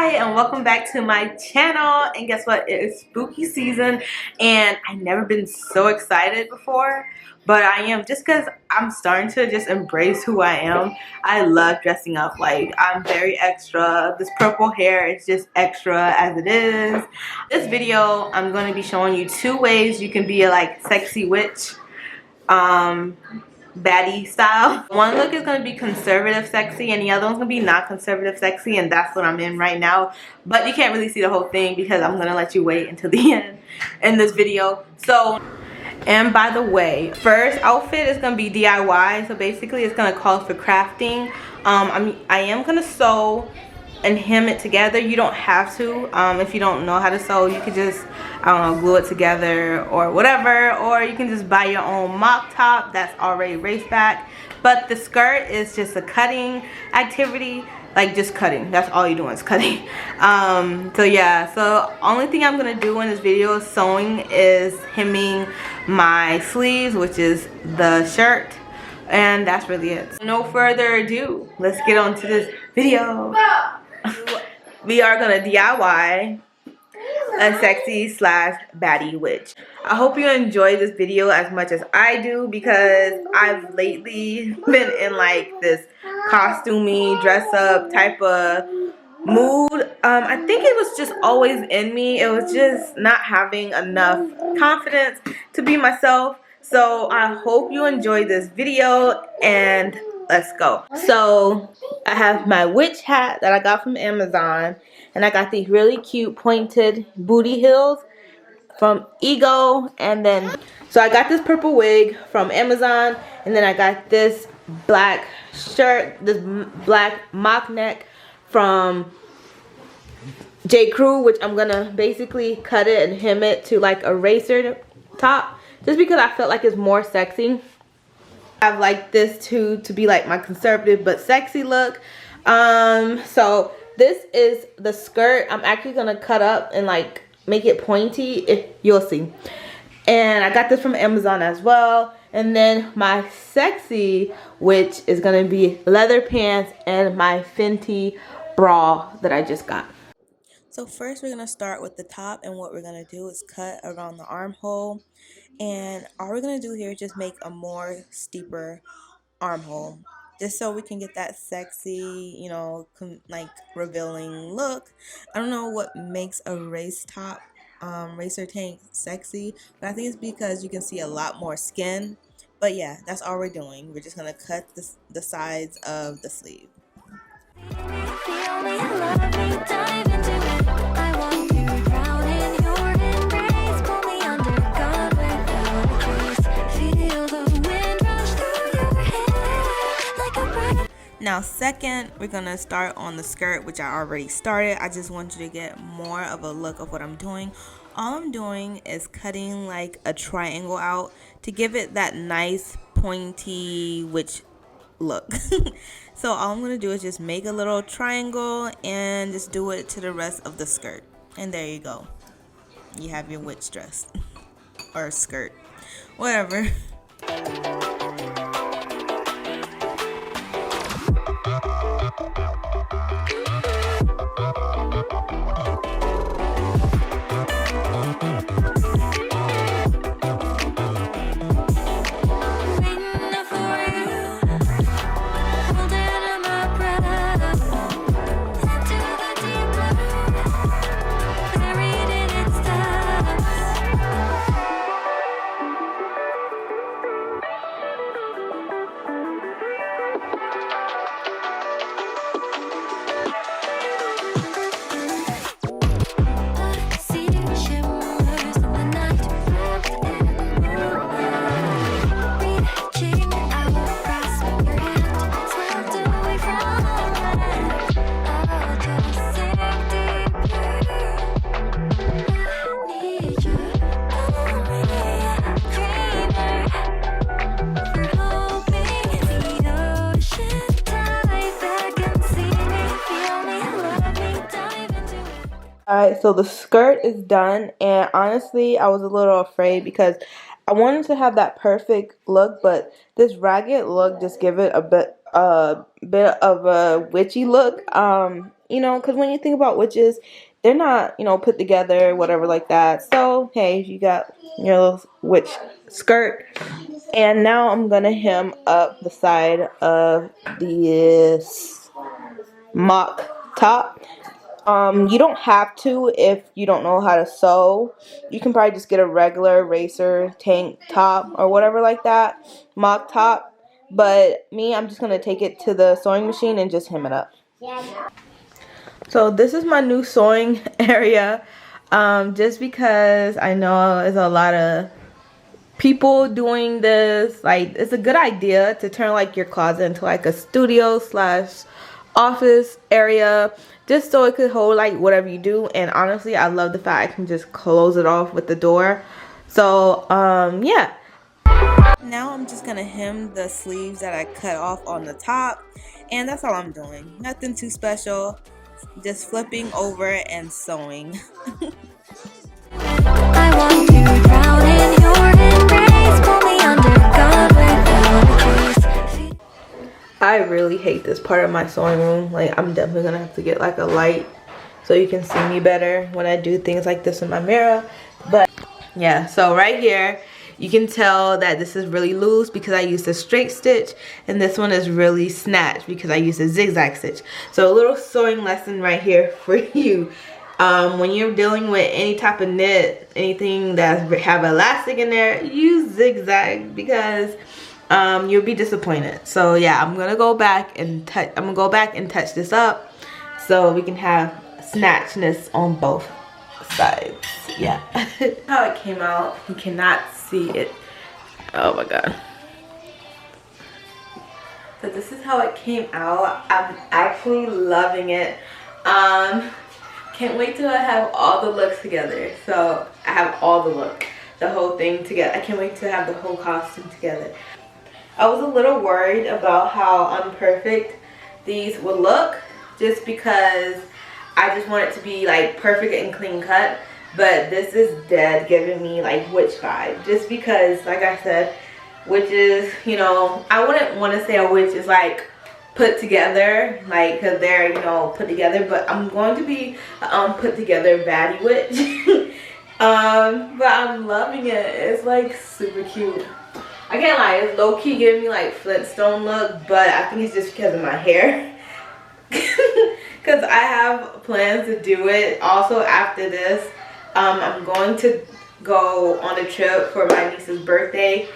Hi and welcome back to my channel. And guess what? It is spooky season and I've never been so excited before, but I am, just because I'm starting to just embrace who I am. I love dressing up. Like, I'm very extra. This purple hair is just extra as it is. This video I'm going to be showing you 2 ways you can be a like sexy witch baddie style. One look is going to be conservative sexy and the other one's going to be not conservative sexy, and that's what I'm in right now. But you can't really see the whole thing because I'm going to let you wait until the end in this video. So, and by the way, first outfit is going to be DIY. So basically it's going to call for crafting. I am going to sew and hem it together. You don't have to. If you don't know how to sew, you could just, I don't know, glue it together or whatever, or you can just buy your own mock top that's already raced back. But the skirt is just a cutting activity, like just cutting. That's all you're doing is cutting. So yeah, so only thing I'm gonna do in this video is sewing, is hemming my sleeves, which is the shirt, and that's really it. No further ado, let's get on to this video. We are gonna DIY a sexy / baddie witch. I hope you enjoy this video as much as I do, because I've lately been in like this costumey, dress up type of mood. I think it was just always in me. It was just not having enough confidence to be myself. So I hope you enjoy this video and let's go. So I have my witch hat that I got from Amazon, and I got these really cute pointed booty heels from Ego. And then so I got this purple wig from Amazon, and then I got this black shirt, this black mock neck from J. Crew, which I'm gonna basically cut it and hem it to like a racer top, just because I felt like it's more sexy. I like this to be like my conservative but sexy look. So this is the skirt. I'm actually gonna cut up and like make it pointy, if you'll see. And I got this from Amazon as well. And then my sexy witch is gonna be leather pants and my Fenty bra that I just got. So first we're gonna start with the top, and what we're gonna do is cut around the armhole. And all we're gonna do here is just make a more steeper armhole, just so we can get that sexy, you know, like revealing look. I don't know what makes a racer tank sexy, but I think it's because you can see a lot more skin. But yeah, that's all we're doing. We're just gonna cut the sides of the sleeve. Now second, we're gonna start on the skirt, which I already started. I just want you to get more of a look of what I'm doing. All I'm doing is cutting like a triangle out to give it that nice pointy witch look. So all I'm gonna do is just make a little triangle and just do it to the rest of the skirt, and there you go. You have your witch dress or skirt, whatever. Alright, so the skirt is done, and honestly I was a little afraid because I wanted to have that perfect look, but this ragged look just give it a bit of a witchy look. you know, because when you think about witches, they're not, you know, put together, whatever like that. So, hey, you got your little witch skirt. And now I'm going to hem up the side of this mock top. You don't have to if you don't know how to sew. You can probably just get a regular racer tank top or whatever like that, mock top. But me, I'm just going to take it to the sewing machine and just hem it up. So this is my new sewing area, just because I know there's a lot of people doing this. Like, it's a good idea to turn like your closet into like a studio slash office area, just so it could hold like whatever you do. And honestly, I love the fact I can just close it off with the door. So yeah, now I'm just gonna hem the sleeves that I cut off on the top, and that's all I'm doing. Nothing too special, just flipping over and sewing. I want to drown in your embrace, pull me under, God without a trace. I really hate this part of my sewing room. Like, I'm definitely gonna have to get like a light so you can see me better when I do things like this in my mirror. But yeah, so right here you can tell that this is really loose because I used a straight stitch, and this one is really snatched because I used a zigzag stitch. So a little sewing lesson right here for you. When you're dealing with any type of knit, anything that have elastic in there, use zigzag because you'll be disappointed. So yeah, I'm gonna go back and touch this up so we can have snatchness on both sides. Yeah. How it came out, you cannot see it. Oh my god. So this is how it came out. I'm actually loving it. Can't wait till I have all the looks together. So I have all the look, the whole thing together. I can't wait to have the whole costume together. I was a little worried about how imperfect these would look, just because I just want it to be like perfect and clean cut. But this is dead giving me like witch vibe, just because, like I said, witches, you know, I wouldn't want to say a witch is like put together, like, because they're, you know, put together, but I'm going to be put together baddie witch. But I'm loving it. It's like super cute. I can't lie, it's low-key giving me like Flintstone look, but I think it's just because of my hair. Because I have plans to do it. Also, after this, I'm going to go on a trip for my niece's birthday,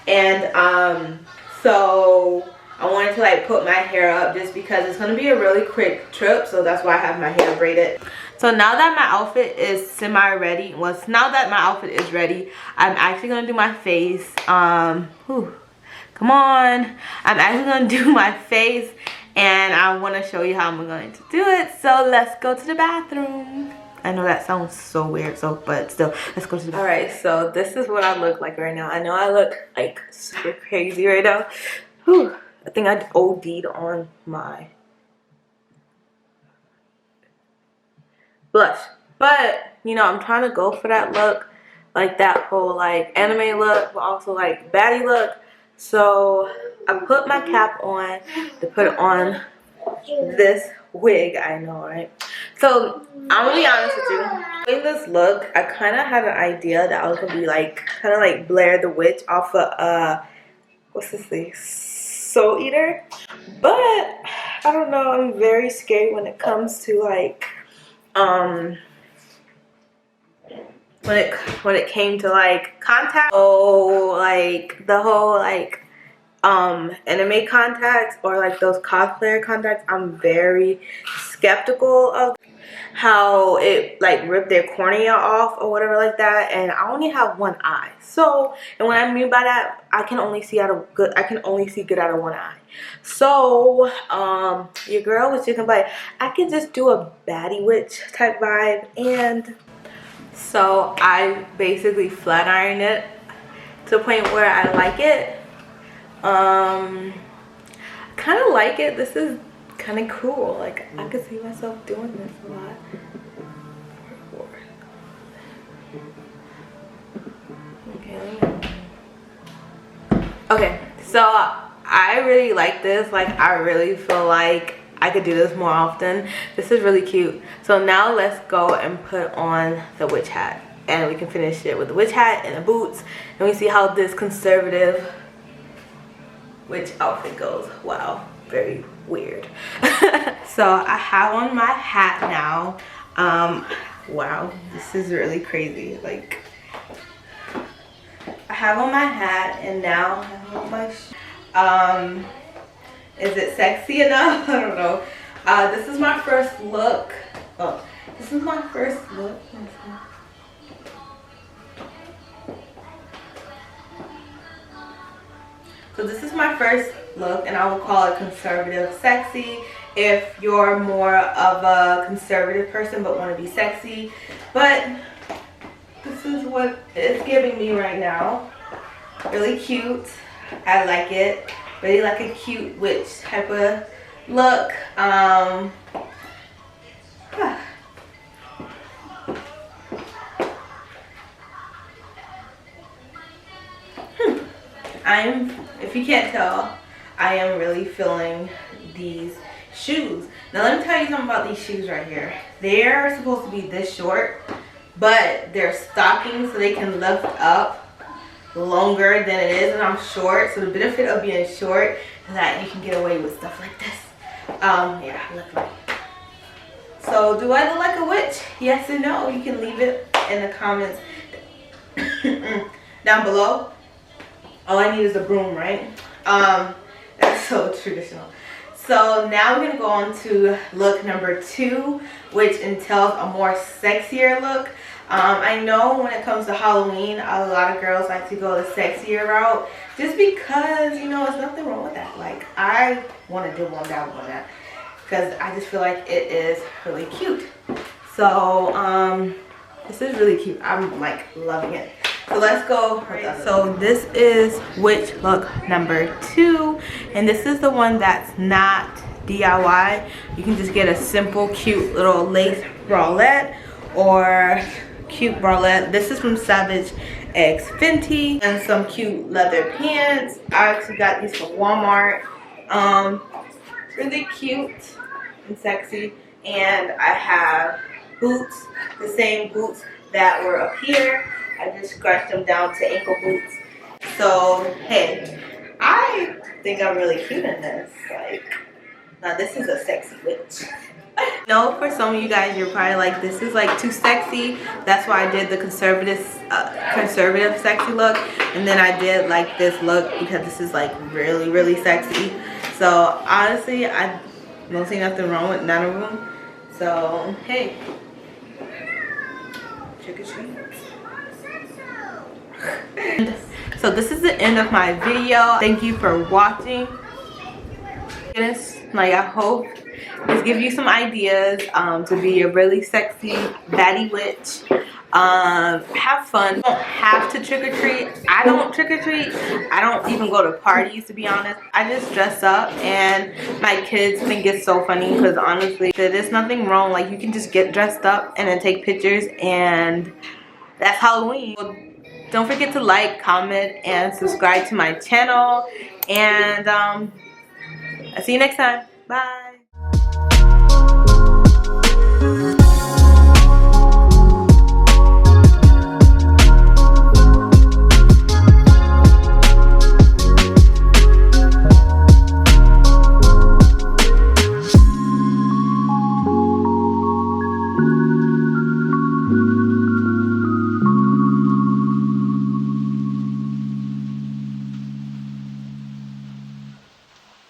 and so I wanted to like put my hair up just because it's going to be a really quick trip, so that's why I have my hair braided. So now that my outfit is semi-ready, now that my outfit is ready, I'm actually going to do my face. Come on. I'm actually going to do my face, and I want to show you how I'm going to do it. So let's go to the bathroom. I know that sounds so weird, but still, let's go to the bathroom. Alright, so this is what I look like right now. I know I look like super crazy right now. Whew. I think I OD'd on my blush. But, you know, I'm trying to go for that look. Like that whole like anime look, but also like baddie look. So I put my cap on to put on this wig. I know, right? So I'm gonna be honest with you. In this look, I kind of had an idea that I was gonna be like kind of like Blair the Witch off of what's this thing? Soul Eater. But I don't know. I'm very scared when it comes to like when it came to like contact. Oh, like the whole like anime contacts or like those cosplayer contacts, I'm very skeptical of how it like ripped their cornea off or whatever like that, and I only have one eye. So, and what I mean by that, I can only see good out of one eye. So your girl was just like, I can just do a baddie witch type vibe, and so I basically flat ironed it to the point where I like it. Kind of like it. This is kind of cool. Like, I could see myself doing this a lot. Okay, so I really like this. Like, I really feel like I could do this more often. This is really cute. So now let's go and put on the witch hat. And we can finish it with the witch hat and the boots. And we see how this conservative witch outfit goes. Wow, very weird. So I have on my hat now. Wow, this is really crazy. Like, I have on my hat and now I have on my is it sexy enough? I don't know. This is my first look. Oh, this is my first look. So this is my first look, and I would call it conservative sexy. If you're more of a conservative person but want to be sexy, but this is what it's giving me right now. Really cute. I like it. Really like a cute witch type of look. If you can't tell, I am really feeling these shoes. Now let me tell you something about these shoes right here. They're supposed to be this short, but they're stockings so they can lift up longer than it is, and I'm short, so the benefit of being short is that you can get away with stuff like this. Yeah, look like. So do I look like a witch? Yes or no? You can leave it in the comments down below. All I need is a broom, right? That's so traditional. So now we're gonna go on to look number 2, which entails a more sexier look. I know when it comes to Halloween, a lot of girls like to go the sexier route, just because, you know, there's nothing wrong with that. Like, I want to double down on that because I just feel like it is really cute. So this is really cute. I'm like loving it. So let's go. Right, so this is witch look number 2, and this is the one that's not DIY. You can just get a simple cute little lace bralette or cute bralette. This is from Savage X Fenty, and some cute leather pants. I actually got these from Walmart. Really cute and sexy. And I have boots, the same boots that were up here. I just scratched them down to ankle boots. So hey, I think I'm really cute in this. Like, now this is a sexy witch. No, for some of you guys, you're probably like, this is like too sexy. That's why I did the conservative sexy look, and then I did like this look because this is like really, really sexy. So honestly, I don't see nothing wrong with none of them. So hey, trick or treat. And so this is the end of my video. Thank you for watching. Like, I hope this gives you some ideas to be a really sexy baddie witch. Have fun. You don't have to trick or treat. I don't trick or treat. I don't even go to parties, to be honest. I just dress up, and my kids think it's so funny because honestly, there's nothing wrong. Like, you can just get dressed up and then take pictures, and that's Halloween. Don't forget to like, comment, and subscribe to my channel. And I'll see you next time. Bye.